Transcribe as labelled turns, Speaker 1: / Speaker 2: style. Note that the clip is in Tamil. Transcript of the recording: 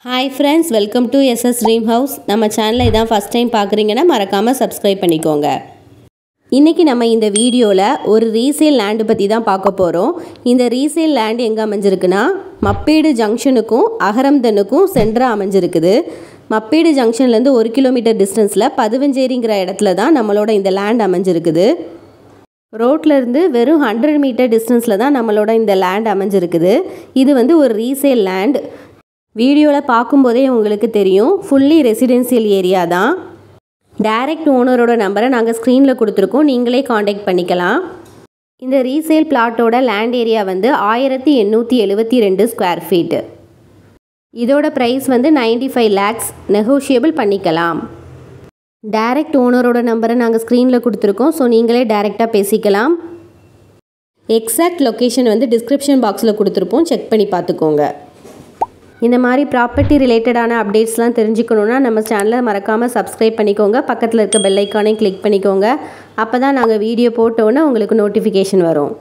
Speaker 1: Hi friends, welcome to SS Dream House. நம்ம சேனலை இதான் ஃபர்ஸ்ட் டைம் பார்க்குறீங்கன்னா மறக்காமல் சப்ஸ்கிரைப் பண்ணிக்கோங்க. இன்றைக்கி நம்ம இந்த வீடியோவில் ஒரு ரீசேல் லேண்டு பற்றி தான் பார்க்க போகிறோம். இந்த ரீசேல் லேண்டு எங்கே அமைஞ்சிருக்குன்னா மப்பேடு ஜங்ஷனுக்கும் அகரம்தனுக்கும் சென்டராக அமைஞ்சிருக்குது. மப்பேடு ஜங்ஷன்லேருந்து 1 கிலோமீட்டர் டிஸ்டன்ஸில் பதுவஞ்சேரிங்கிற இடத்துல தான் நம்மளோட இந்த லேண்ட் அமைஞ்சிருக்குது. ரோட்லேருந்து வெறும் 100 மீட்டர் டிஸ்டன்ஸில் தான் நம்மளோட இந்த லேண்ட் அமைஞ்சிருக்குது. இது ஒரு ரீசேல் லேண்ட். வீடியோவில் பார்க்கும்போதே உங்களுக்கு தெரியும், ஃபுல்லி ரெசிடென்சியல் ஏரியா தான். டைரக்ட் ஓனரோட நம்பரை நாங்கள் ஸ்க்ரீனில் கொடுத்துருக்கோம், நீங்களே காண்டாக்ட் பண்ணிக்கலாம். இந்த ரீசேல் பிளாட்டோட லேண்ட் ஏரியா 1872 ஸ்கொயர் ஃபீட்டு. இதோட ப்ரைஸ் 95 lakhs, நெகோஷியபிள் பண்ணிக்கலாம். டைரக்ட் ஓனரோட நம்பரை நாங்கள் ஸ்க்ரீனில் கொடுத்துருக்கோம், ஸோ நீங்களே டைரெக்டாக பேசிக்கலாம். எக்ஸாக்ட் லொக்கேஷன் டிஸ்கிரிப்ஷன் பாக்ஸில் கொடுத்துருப்போம், செக் பண்ணி பார்த்துக்கோங்க. இந்த மாதிரி ப்ராப்பர்ட்டி ரிலேட்டடான அப்டேட்ஸ்லாம் தெரிஞ்சுக்கணுன்னா நம்ம சேனலை மறக்காமல் சப்ஸ்கிரைப் பண்ணிக்கோங்க. பக்கத்தில் இருக்க பெல் ஐக்கானையும் கிளிக் பண்ணிக்கோங்க. அப்போ தான் நாங்கள் வீடியோ போட்டோன்னே உங்களுக்கு நோட்டிஃபிகேஷன் வரும்.